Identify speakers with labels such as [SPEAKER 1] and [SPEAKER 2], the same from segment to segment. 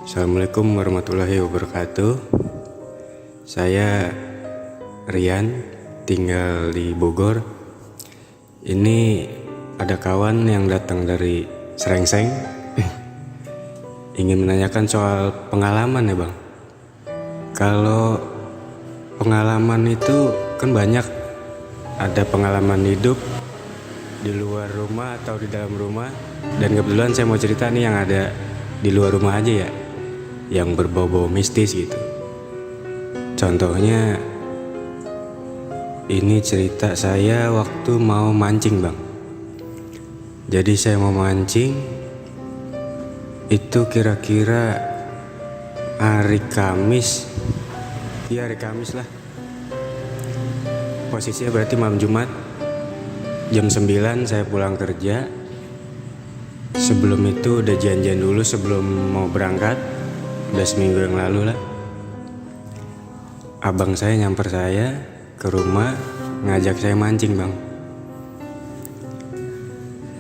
[SPEAKER 1] Assalamualaikum warahmatullahi wabarakatuh. Saya Rian, tinggal di Bogor. Ini ada kawan yang datang dari Serengseng ingin menanyakan soal pengalaman ya bang. Kalau pengalaman itu kan banyak, ada pengalaman hidup di luar rumah atau di dalam rumah. Dan kebetulan saya mau cerita nih yang ada di luar rumah aja ya, yang berbau-bau mistis gitu. Contohnya ini cerita saya waktu mau mancing bang. Jadi saya mau mancing itu kira-kira hari Kamis. Iya hari Kamis lah. Posisinya berarti malam Jumat. Jam 9 saya pulang kerja. Sebelum itu udah janjian dulu sebelum mau berangkat. Udah seminggu yang lalu lah. Abang saya nyamper saya ke rumah, ngajak saya mancing bang.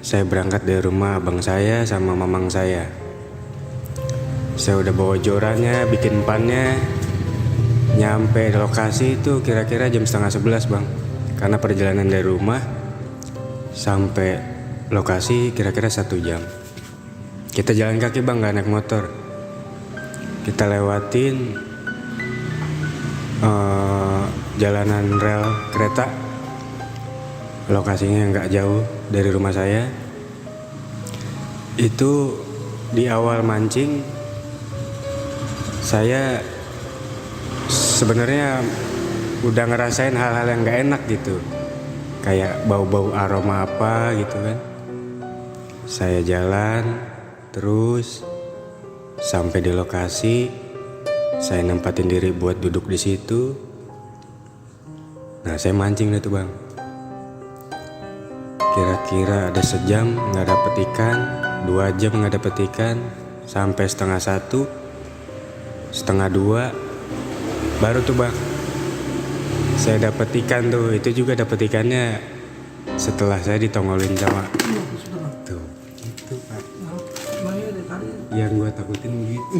[SPEAKER 1] Saya berangkat dari rumah abang saya sama mamang saya. Saya udah bawa jorannya, bikin empannya. Nyampe lokasi itu kira-kira jam 10:30 bang. Karena perjalanan dari rumah sampai lokasi kira-kira 1 jam. Kita jalan kaki bang, gak naik motor. Kita lewatin jalanan rel kereta. Lokasinya gak jauh dari rumah saya. Itu di awal mancing saya sebenarnya udah ngerasain hal-hal yang gak enak gitu. Kayak bau-bau aroma apa gitu kan. Saya jalan terus sampai di lokasi, saya nempatin diri buat duduk di situ. Nah saya mancing deh tuh bang. Kira-kira ada sejam nggak dapet ikan, 2 jam nggak dapet ikan, sampai 1:30, 1:30 baru tuh bang saya dapet ikan tuh. Itu juga dapet ikannya setelah saya ditongolin sama tuh itu pak. Yang gue takutin begitu.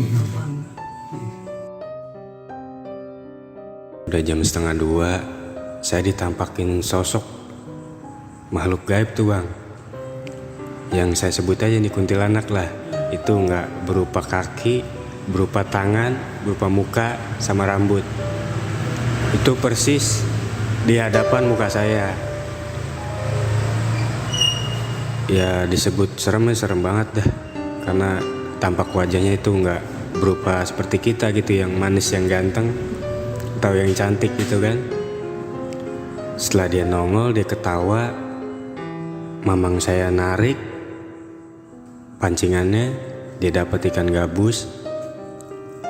[SPEAKER 1] Udah jam 1:30 saya ditampakin sosok makhluk gaib tuh bang. Yang saya sebut aja nih kuntilanak lah. Itu nggak berupa kaki, berupa tangan, berupa muka sama rambut. Itu persis di hadapan muka saya. Ya disebut serem banget dah. Karena tampak wajahnya itu nggak berupa seperti kita gitu, yang manis, yang ganteng atau yang cantik gitu kan. Setelah dia nongol, dia ketawa, mamang saya narik pancingannya, dia dapet ikan gabus.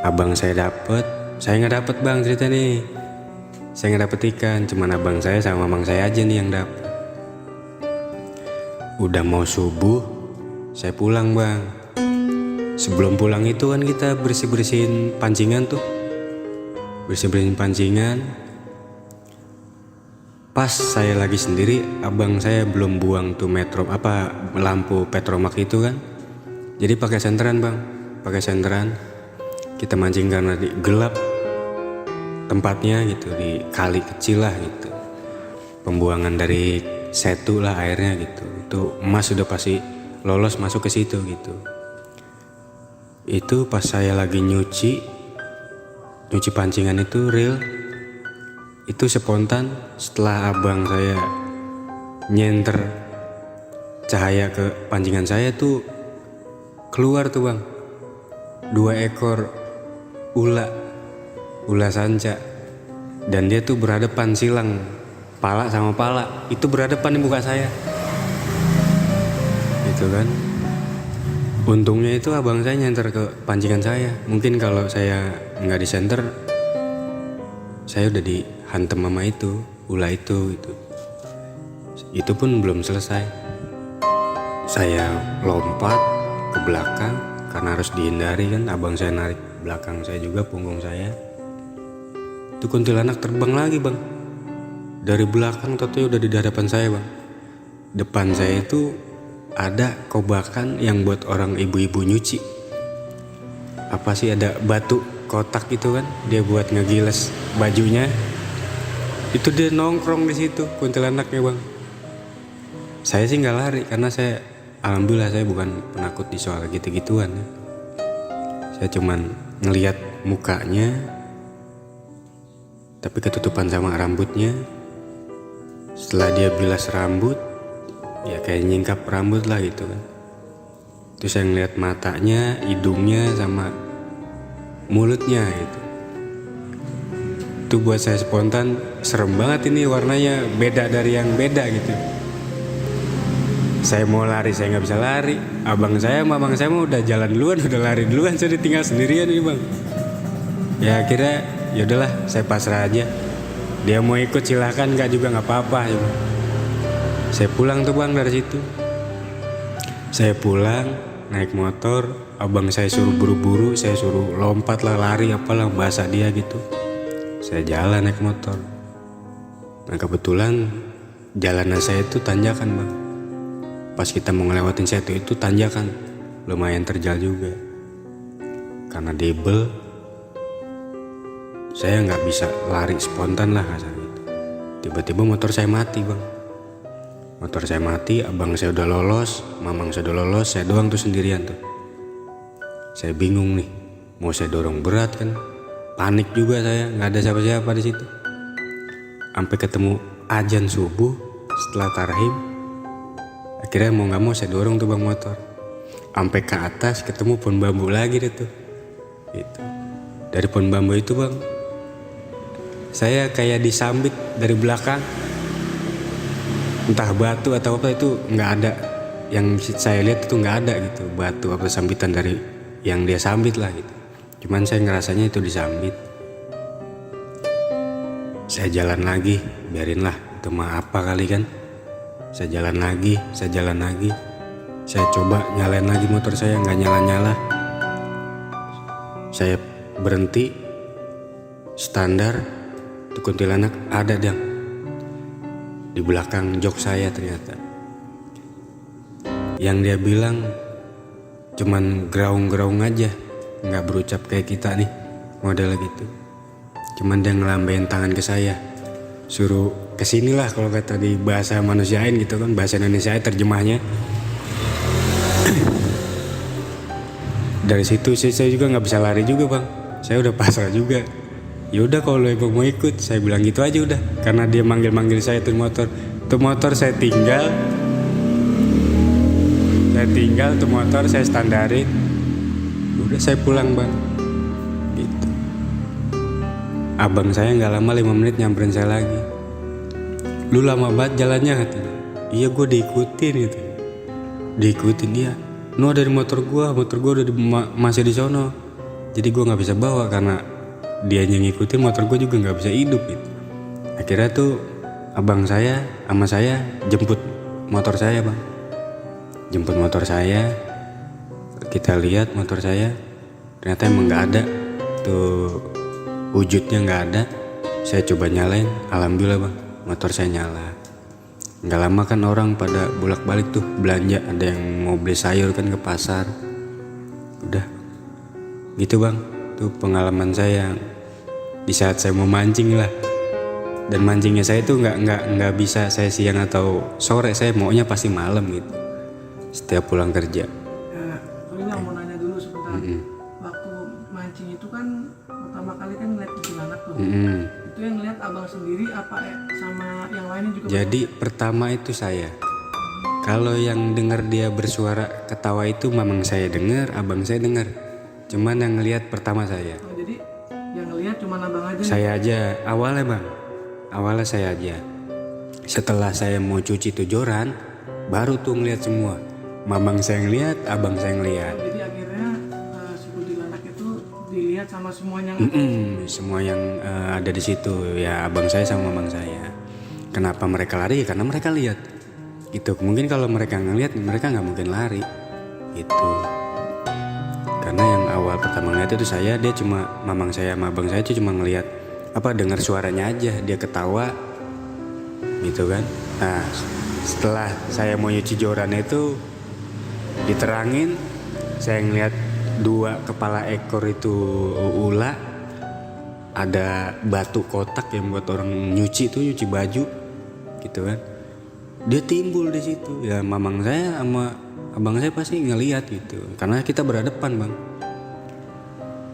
[SPEAKER 1] Abang saya dapet, saya nggak dapet bang cerita nih. Saya nggak dapet ikan, cuman abang saya sama mamang saya aja nih yang dapet. Udah mau subuh, saya pulang bang. Sebelum pulang itu kan kita bersih-bersihin pancingan tuh. Bersih-bersihin pancingan. Pas saya lagi sendiri, abang saya belum buang tuh lampu petromak itu kan. Jadi pakai senteran bang, pakai senteran. Kita mancing karena gelap tempatnya gitu, di kali kecil lah gitu. Pembuangan dari setu lah airnya gitu. Itu emas sudah pasti lolos masuk ke situ gitu. Itu pas saya lagi nyuci pancingan itu reel. Itu spontan setelah abang saya nyenter cahaya ke pancingan saya tuh keluar tuh bang 2 ekor ular sanca. Dan dia tuh berhadapan silang, pala sama pala. Itu berhadapan di muka saya gitu kan. Untungnya itu abang saya nyenter ke pancingan saya. Mungkin kalau saya nggak disenter, saya udah dihantem sama itu ular itu gitu. Itu pun belum selesai. Saya lompat ke belakang karena harus dihindari kan. Abang saya narik belakang saya juga, punggung saya. Itu kuntilanak terbang lagi bang. Dari belakang tentunya udah di hadapan saya bang. Depan saya itu ada kobakan yang buat orang ibu-ibu nyuci. apa sih, ada batu kotak gitu kan, dia buat ngegiles bajunya. Itu dia nongkrong di situ kuntilanaknya bang. Saya sih nggak lari karena saya alhamdulillah saya bukan penakut di soal gitu-gituan ya. Saya cuman ngelihat mukanya tapi ketutupan sama rambutnya. Setelah dia bilas rambut, ya kayak nyingkap rambut lah gitu kan. Terus saya ngeliat matanya, hidungnya sama mulutnya gitu. Itu buat saya spontan, serem banget ini, warnanya beda dari yang beda gitu. Saya mau lari, saya nggak bisa lari. Abang saya sama abang saya mau udah jalan duluan, udah lari duluan. Saya ditinggal sendirian nih bang. Ya akhirnya ya udahlah, saya pasrah aja. Dia mau ikut silahkan, nggak juga nggak apa-apa. Ya. Saya pulang tuh bang dari situ. Saya pulang naik motor, abang saya suruh buru-buru, saya suruh lompat lah, lari apalah, bahasa dia gitu. Saya jalan naik motor. Nah kebetulan jalanan saya itu tanjakan bang. Pas kita mau ngelewatin satu itu tanjakan, lumayan terjal juga. Karena debel, saya nggak bisa lari spontan lah kasar gitu. Tiba-tiba motor saya mati bang. Motor saya mati, abang saya udah lolos, mamang saya udah lolos, saya doang tuh sendirian tuh. Saya bingung nih, mau saya dorong berat kan, panik juga saya, nggak ada siapa-siapa di situ. Sampai ketemu azan subuh, setelah tarhim, akhirnya mau nggak mau saya dorong tuh bang motor. Sampai ke atas ketemu pohon bambu lagi deh tuh. Gitu. Dari pohon bambu itu bang, saya kayak disambit dari belakang. Entah batu atau apa itu nggak ada. Yang saya lihat itu nggak ada gitu, batu apa sambitan dari yang dia sambit lah gitu. Cuman saya ngerasanya itu disambit. Saya jalan lagi, biarinlah itu mah apa kali kan. Saya jalan lagi. Saya coba nyalain lagi motor saya, nggak nyala-nyala. Saya berhenti, standar, tuh kuntilanak ada dang di belakang jok saya ternyata. Yang dia bilang cuman geraung-geraung aja, nggak berucap kayak kita nih, model gitu. Cuman dia ngelambain tangan ke saya, suruh kesinilah kalau kata di bahasa manusiain gitu kan, bahasa Indonesia terjemahnya. Dari situ saya juga nggak bisa lari juga bang, saya udah pasrah juga. Ya udah kalau emang mau ikut, saya bilang gitu aja udah. Karena dia manggil saya tuh motor saya tinggal tuh motor saya standarin. Udah saya pulang bang. Gitu. Abang saya nggak lama 5 menit nyamperin saya lagi. Lu lama banget jalannya katanya. Iya gue diikutin gitu. Diikutin dia. No dari motor gue udah masih di sono. Jadi gue nggak bisa bawa karena dia yang ngikutin, motor gue juga nggak bisa hidup gitu. Akhirnya tuh abang saya sama saya jemput motor saya bang. Jemput motor saya, kita lihat motor saya ternyata emang nggak ada tuh, wujudnya nggak ada. Saya coba nyalain, alhamdulillah bang, motor saya nyala. Nggak lama kan orang pada bolak-balik tuh belanja, ada yang mau beli sayur kan ke pasar. Udah gitu bang, tuh pengalaman saya di saat saya mau mancing lah. Dan mancingnya saya tuh nggak bisa saya siang atau sore, saya maunya pasti malam gitu. Setiap pulang kerja.
[SPEAKER 2] Ya, Lina mau nanya dulu sebentar. Waktu mancing itu kan pertama kali kan ngeliat kuntilanak tuh. Itu yang ngeliat abang sendiri apa sama yang lainnya juga?
[SPEAKER 1] Jadi pertama itu saya. Kalau yang dengar dia bersuara ketawa itu memang saya dengar, abang saya dengar. Cuman yang ngeliat pertama saya.
[SPEAKER 2] Oh, jadi yang ngeliat cuma abang aja?
[SPEAKER 1] Saya aja awalnya bang. Awalnya saya aja. Setelah saya mau cuci tuh joran, baru tuh ngeliat semua. Mamang saya ngeliat, abang saya ngeliat.
[SPEAKER 2] Jadi akhirnya si kuntilanak itu dilihat sama semuanya?
[SPEAKER 1] Semua yang ada di situ ya, abang saya sama mamang saya. Kenapa mereka lari? Ya karena mereka lihat. Gitu. Mungkin kalau mereka ngeliat, mereka nggak mungkin lari. Gitu. Karena yang awal pertama ngeliat itu saya, dia cuma mamang saya sama abang saya cuma ngeliat dengar suaranya aja, dia ketawa gitu kan. Nah setelah saya mau nyuci joran itu diterangin, saya ngeliat 2 kepala ekor itu ula, ada batu kotak yang buat orang nyuci baju gitu kan. Dia timbul di situ. Ya mamang saya sama abang saya pasti ngelihat gitu. Karena kita berhadapan, Bang.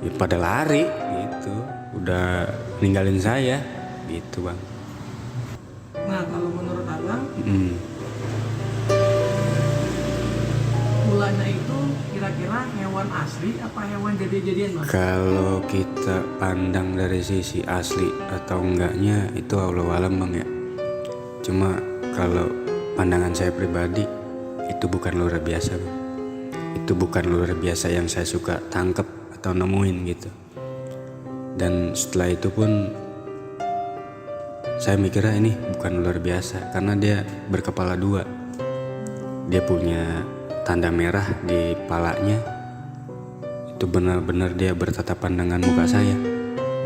[SPEAKER 1] Ya pada lari gitu. Udah ninggalin saya gitu, Bang.
[SPEAKER 2] Nah, kalau menurut abang, ulanya itu kira-kira hewan asli apa hewan jadi-jadian, Bang?
[SPEAKER 1] Kalau kita pandang dari sisi asli atau enggaknya itu Allahu alam, Bang ya. Cuma kalau pandangan saya pribadi itu bukan luar biasa, Bang. Itu bukan luar biasa yang saya suka tangkep atau nemuin gitu. Dan setelah itu pun saya mikirnya ini bukan luar biasa karena dia berkepala 2. Dia punya tanda merah di palanya. Itu benar-benar dia bertatapan dengan muka saya.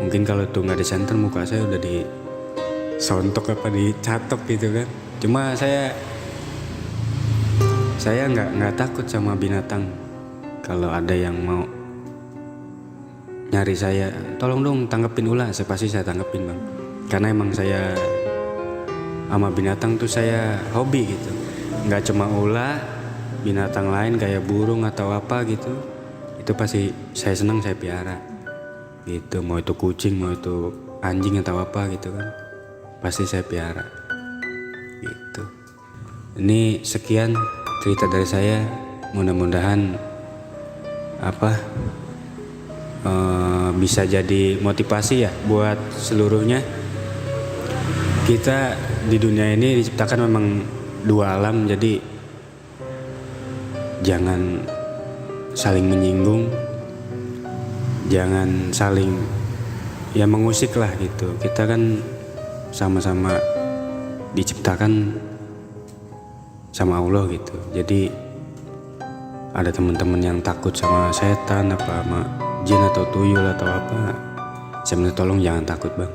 [SPEAKER 1] Mungkin kalau itu nggak disenter muka saya udah disontok apa dicatok gitu kan. Cuma saya nggak takut sama binatang. Kalau ada yang mau nyari saya, tolong dong tanggepin ular, pasti saya tanggepin, Bang. Karena emang saya sama binatang tuh saya hobi gitu. Nggak cuma ular, binatang lain kayak burung atau apa gitu, itu pasti saya senang, saya piara gitu. Mau itu kucing, mau itu anjing atau apa gitu kan, pasti saya piara gitu. Ini sekian cerita dari saya, mudah-mudahan bisa jadi motivasi ya buat seluruhnya. Kita di dunia ini diciptakan memang 2 alam, jadi jangan saling menyinggung, jangan saling ya mengusik lah gitu. Kita kan sama-sama diciptakan sama Allah gitu. Jadi ada teman-teman yang takut sama setan apa sama jin atau tuyul atau apa, saya minta tolong jangan takut, Bang.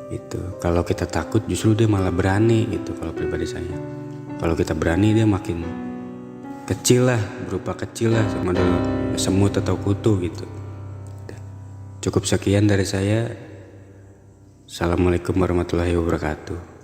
[SPEAKER 1] Itu kalau kita takut justru dia malah berani gitu. Kalau pribadi saya, kalau kita berani dia makin kecil lah, berupa kecil lah sama semut atau kutu gitu. Cukup sekian dari saya. Assalamualaikum warahmatullahi wabarakatuh.